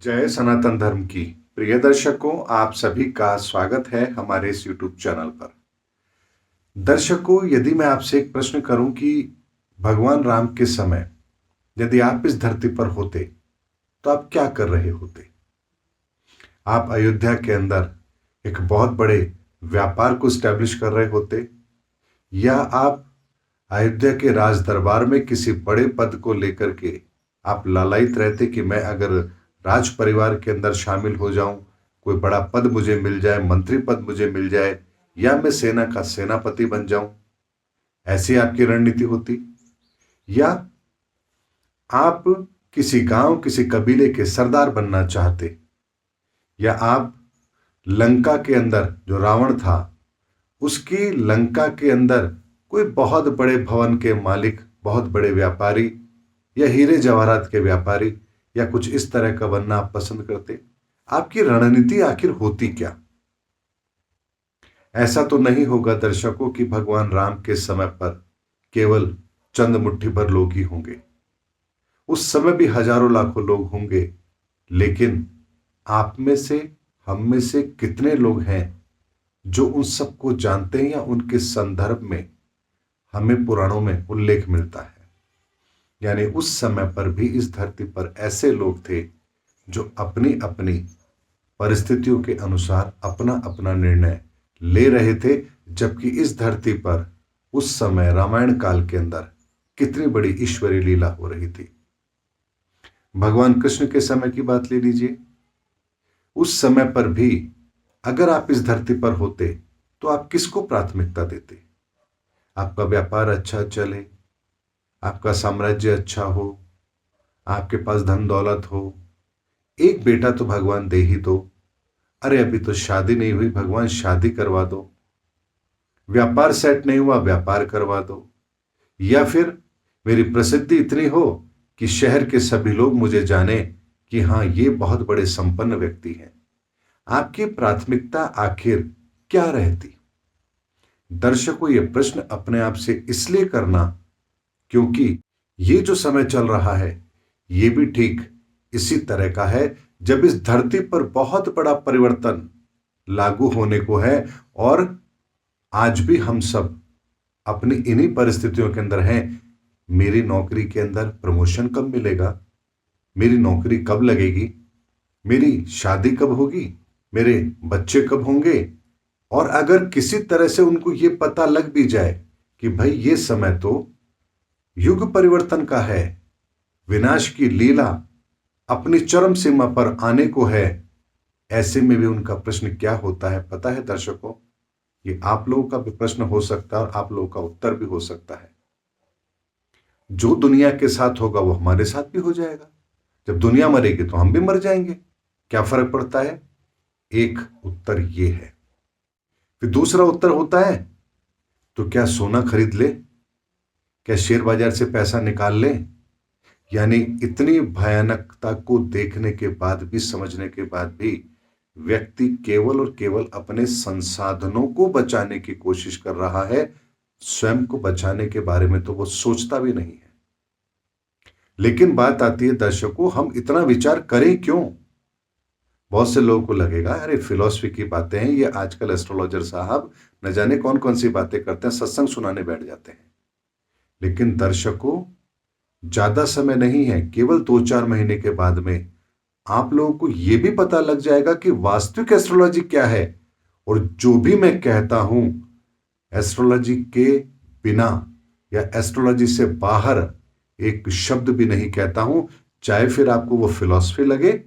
जय सनातन धर्म की प्रिय दर्शकों, आप सभी का स्वागत है हमारे इस YouTube चैनल पर। दर्शकों, यदि मैं आपसे एक प्रश्न करूं कि भगवान राम के समय यदि आप इस धरती पर होते तो आप क्या कर रहे होते? आप अयोध्या के अंदर एक बहुत बड़े व्यापार को स्टैब्लिश कर रहे होते, या आप अयोध्या के राज दरबार में किसी बड़े पद को लेकर के आप लालायित रहते कि मैं अगर राज परिवार के अंदर शामिल हो जाऊं, कोई बड़ा पद मुझे मिल जाए, मंत्री पद मुझे मिल जाए, या मैं सेना का सेनापति बन जाऊं? ऐसी आपकी रणनीति होती? या आप किसी गांव, किसी कबीले के सरदार बनना चाहते? या आप लंका के अंदर जो रावण था उसकी लंका के अंदर कोई बहुत बड़े भवन के मालिक, बहुत बड़े व्यापारी, या हीरे जवाहरात के व्यापारी, या कुछ इस तरह का बनना आप पसंद करते? आपकी रणनीति आखिर होती क्या? ऐसा तो नहीं होगा दर्शकों कि भगवान राम के समय पर केवल चंद मुट्ठी भर लोग ही होंगे। उस समय भी हजारों लाखों लोग होंगे, लेकिन आप में से, हम में से कितने लोग हैं जो उन सबको जानते हैं, या उनके संदर्भ में हमें पुराणों में उल्लेख मिलता है? यानी उस समय पर भी इस धरती पर ऐसे लोग थे जो अपनी अपनी परिस्थितियों के अनुसार अपना अपना निर्णय ले रहे थे, जबकि इस धरती पर उस समय रामायण काल के अंदर कितनी बड़ी ईश्वरीय लीला हो रही थी। भगवान कृष्ण के समय की बात ले लीजिए। उस समय पर भी अगर आप इस धरती पर होते तो आप किसको प्राथमिकता देते? आपका व्यापार अच्छा चले, आपका साम्राज्य अच्छा हो, आपके पास धन दौलत हो, एक बेटा तो भगवान दे ही दो, अरे अभी तो शादी नहीं हुई, भगवान शादी करवा दो, व्यापार सेट नहीं हुआ, व्यापार करवा दो, या फिर मेरी प्रसिद्धि इतनी हो कि शहर के सभी लोग मुझे जाने कि हाँ, ये बहुत बड़े संपन्न व्यक्ति हैं। आपकी प्राथमिकता आखिर क्या रहती? दर्शकों, ये प्रश्न अपने आप से इसलिए करना क्योंकि ये जो समय चल रहा है ये भी ठीक इसी तरह का है जब इस धरती पर बहुत बड़ा परिवर्तन लागू होने को है, और आज भी हम सब अपनी इन्हीं परिस्थितियों के अंदर हैं। मेरी नौकरी के अंदर प्रमोशन कब मिलेगा? मेरी नौकरी कब लगेगी? मेरी शादी कब होगी? मेरे बच्चे कब होंगे? और अगर किसी तरह से उनको ये पता लग भी जाए कि भाई ये समय तो युग परिवर्तन का है, विनाश की लीला अपनी चरम सीमा पर आने को है, ऐसे में भी उनका प्रश्न क्या होता है पता है दर्शकों? ये आप लोगों का भी प्रश्न हो सकता है और आप लोगों का उत्तर भी हो सकता है। जो दुनिया के साथ होगा वो हमारे साथ भी हो जाएगा। जब दुनिया मरेगी तो हम भी मर जाएंगे, क्या फर्क पड़ता है? एक उत्तर ये है। फिर दूसरा उत्तर होता है, तो क्या सोना खरीद ले? क्या शेयर बाजार से पैसा निकाल ले? यानी इतनी भयानकता को देखने के बाद भी, समझने के बाद भी व्यक्ति केवल और केवल अपने संसाधनों को बचाने की कोशिश कर रहा है, स्वयं को बचाने के बारे में तो वो सोचता भी नहीं है। लेकिन बात आती है दर्शकों, हम इतना विचार करें क्यों? बहुत से लोगों को लगेगा अरे फिलॉसफी की बातें हैं, ये आजकल एस्ट्रोलॉजर साहब न जाने कौन कौन सी बातें करते हैं, सत्संग सुनाने बैठ जाते हैं। लेकिन दर्शकों, ज्यादा समय नहीं है, केवल 2-4 महीने के बाद में आप लोगों को यह भी पता लग जाएगा कि वास्तविक एस्ट्रोलॉजी क्या है। और जो भी मैं कहता हूं, एस्ट्रोलॉजी के बिना या एस्ट्रोलॉजी से बाहर एक शब्द भी नहीं कहता हूं, चाहे फिर आपको वो फिलॉसफी लगे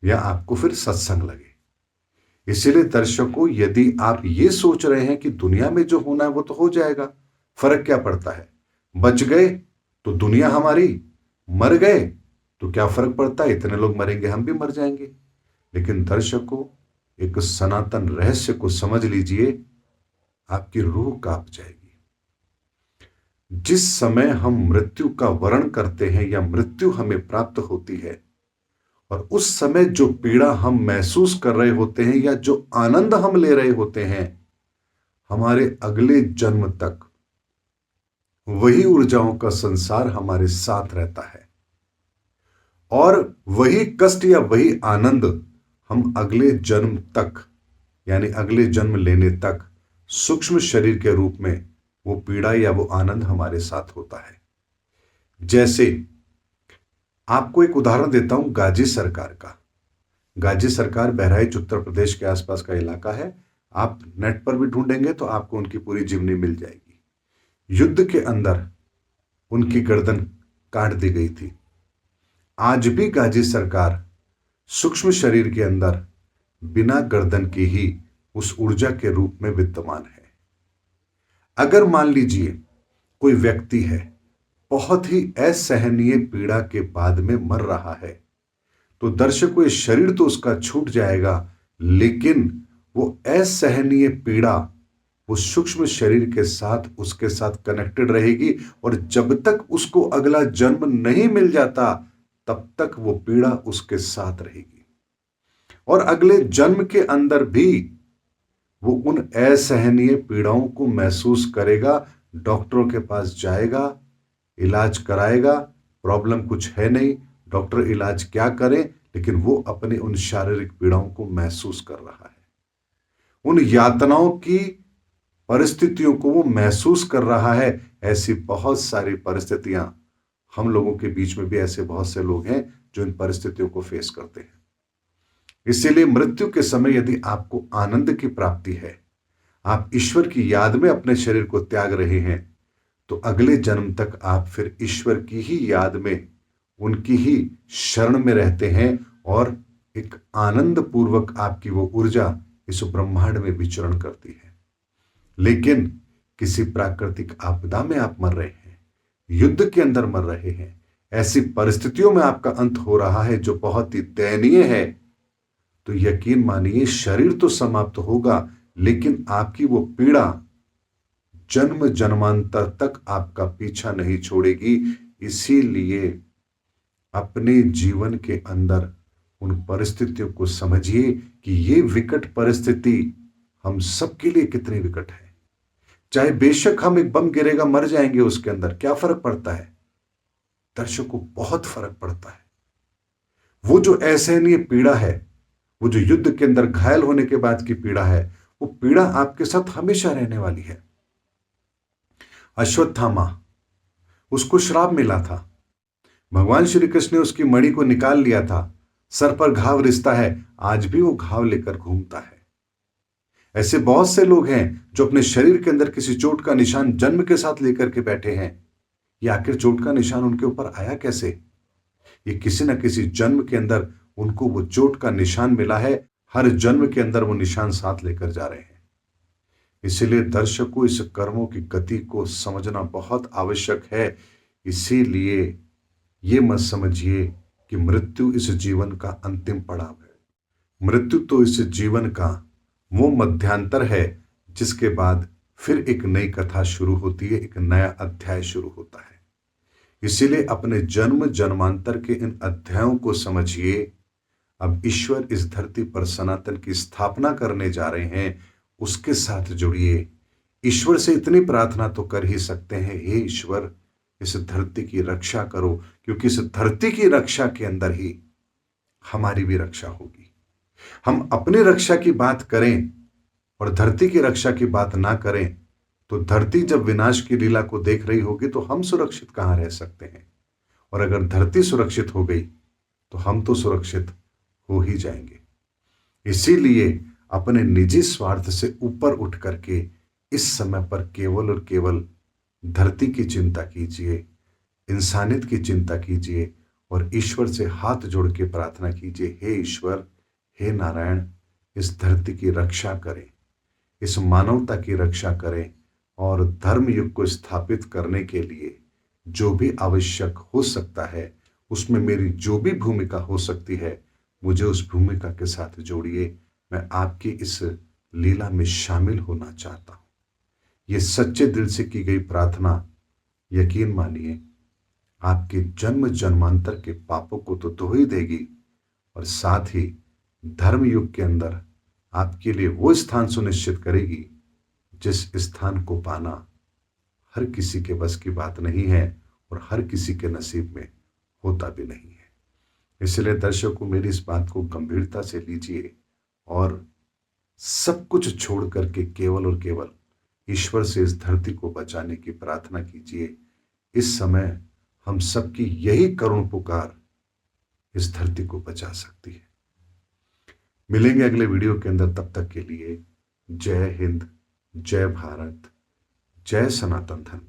या आपको फिर सत्संग लगे। इसीलिए दर्शकों, यदि आप ये सोच रहे हैं कि दुनिया में जो होना है वो तो हो जाएगा, फर्क क्या पड़ता है? बच गए तो दुनिया हमारी, मर गए तो क्या फर्क पड़ता है? इतने लोग मरेंगे, हम भी मर जाएंगे। लेकिन दर्शकों, एक सनातन रहस्य को समझ लीजिए, आपकी रूह कांप जाएगी। जिस समय हम मृत्यु का वर्ण करते हैं या मृत्यु हमें प्राप्त होती है, और उस समय जो पीड़ा हम महसूस कर रहे होते हैं या जो आनंद हम ले रहे होते हैं, हमारे अगले जन्म तक वही ऊर्जाओं का संसार हमारे साथ रहता है। और वही कष्ट या वही आनंद हम अगले जन्म तक, यानी अगले जन्म लेने तक सूक्ष्म शरीर के रूप में वो पीड़ा या वो आनंद हमारे साथ होता है। जैसे आपको एक उदाहरण देता हूं गाजी सरकार का। गाजी सरकार बहराइच उत्तर प्रदेश के आसपास का इलाका है। आप नेट पर भी ढूंढेंगे तो आपको उनकी पूरी जीवनी मिल जाएगी। युद्ध के अंदर उनकी गर्दन काट दी गई थी। आज भी गाजी सरकार सूक्ष्म शरीर के अंदर बिना गर्दन की ही उस ऊर्जा के रूप में विद्यमान है। अगर मान लीजिए कोई व्यक्ति है, बहुत ही असहनीय पीड़ा के बाद में मर रहा है, तो दर्शकों ये शरीर तो उसका छूट जाएगा, लेकिन वो असहनीय पीड़ा वो सूक्ष्म शरीर के साथ उसके साथ कनेक्टेड रहेगी, और जब तक उसको अगला जन्म नहीं मिल जाता तब तक वो पीड़ा उसके साथ रहेगी। और अगले जन्म के अंदर भी वो उन असहनीय पीड़ाओं को महसूस करेगा, डॉक्टरों के पास जाएगा, इलाज कराएगा, प्रॉब्लम कुछ है नहीं, डॉक्टर इलाज क्या करें, लेकिन वो अपनी उन शारीरिक पीड़ाओं को महसूस कर रहा है। उन यातनाओं की परिस्थितियों को वो महसूस कर रहा है। ऐसी बहुत सारी परिस्थितियां हम लोगों के बीच में भी ऐसे बहुत से लोग हैं जो इन परिस्थितियों को फेस करते हैं। इसीलिए मृत्यु के समय यदि आपको आनंद की प्राप्ति है, आप ईश्वर की याद में अपने शरीर को त्याग रहे हैं, तो अगले जन्म तक आप फिर ईश्वर की ही याद में, उनकी ही शरण में रहते हैं, और एक आनंद पूर्वक आपकी वो ऊर्जा इस ब्रह्मांड में विचरण करती है। लेकिन किसी प्राकृतिक आपदा में आप मर रहे हैं, युद्ध के अंदर मर रहे हैं, ऐसी परिस्थितियों में आपका अंत हो रहा है जो बहुत ही दयनीय है, तो यकीन मानिए शरीर तो समाप्त होगा, लेकिन आपकी वो पीड़ा जन्म जन्मांतर तक आपका पीछा नहीं छोड़ेगी। इसीलिए अपने जीवन के अंदर उन परिस्थितियों को समझिए कि ये विकट परिस्थिति हम सबके लिए कितनी विकट है। चाहे बेशक हम एक बम गिरेगा मर जाएंगे, उसके अंदर क्या फर्क पड़ता है? दर्शकों, बहुत फर्क पड़ता है। वो जो असहनीय पीड़ा है, वो जो युद्ध के अंदर घायल होने के बाद की पीड़ा है, वो पीड़ा आपके साथ हमेशा रहने वाली है। अश्वत्थामा, उसको श्राप मिला था, भगवान श्री कृष्ण ने उसकी मणि को निकाल लिया था, सर पर घाव रिश्ता है, आज भी वो घाव लेकर घूमता है। ऐसे बहुत से लोग हैं जो अपने शरीर के अंदर किसी चोट का निशान जन्म के साथ लेकर के बैठे हैं। ये आखिर चोट का निशान उनके ऊपर आया कैसे? ये किसी न किसी जन्म के अंदर उनको वो चोट का निशान मिला है। हर जन्म के अंदर वो निशान साथ लेकर जा रहे हैं। इसीलिए दर्शकों, इस कर्मों की गति को समझना बहुत आवश्यक है। इसीलिए ये मत समझिए कि मृत्यु इस जीवन का अंतिम पड़ाव है। मृत्यु तो इस जीवन का वो मध्यांतर है जिसके बाद फिर एक नई कथा शुरू होती है, एक नया अध्याय शुरू होता है। इसीलिए अपने जन्म जन्मांतर के इन अध्यायों को समझिए। अब ईश्वर इस धरती पर सनातन की स्थापना करने जा रहे हैं, उसके साथ जुड़िए। ईश्वर से इतनी प्रार्थना तो कर ही सकते हैं, हे ईश्वर इस धरती की रक्षा करो, क्योंकि इस धरती की रक्षा के अंदर ही हमारी भी रक्षा होगी। हम अपनी रक्षा की बात करें और धरती की रक्षा की बात ना करें, तो धरती जब विनाश की लीला को देख रही होगी तो हम सुरक्षित कहां रह सकते हैं। और अगर धरती सुरक्षित हो गई तो हम तो सुरक्षित हो ही जाएंगे। इसीलिए अपने निजी स्वार्थ से ऊपर उठ करके इस समय पर केवल और केवल धरती की चिंता कीजिए, इंसानियत की चिंता कीजिए, और ईश्वर से हाथ जोड़ के प्रार्थना कीजिए, हे ईश्वर, हे नारायण, इस धरती की रक्षा करें, इस मानवता की रक्षा करें, और धर्म युग को स्थापित करने के लिए जो भी आवश्यक हो सकता है, उसमें मेरी जो भी भूमिका हो सकती है, मुझे उस भूमिका के साथ जोड़िए। मैं आपकी इस लीला में शामिल होना चाहता हूं। ये सच्चे दिल से की गई प्रार्थना, यकीन मानिए, आपके जन्म जन्मांतर के पापों को तो धो ही देगी, और साथ ही धर्म युग के अंदर आपके लिए वो स्थान सुनिश्चित करेगी जिस स्थान को पाना हर किसी के बस की बात नहीं है और हर किसी के नसीब में होता भी नहीं है। इसलिए दर्शकों, मेरी इस बात को गंभीरता से लीजिए और सब कुछ छोड़ करके केवल और केवल ईश्वर से इस धरती को बचाने की प्रार्थना कीजिए। इस समय हम सबकी यही करुण पुकार इस धरती को बचा सकती है। मिलेंगे अगले वीडियो के अंदर, तब तक के लिए जय हिंद, जय भारत, जय सनातन धर्म।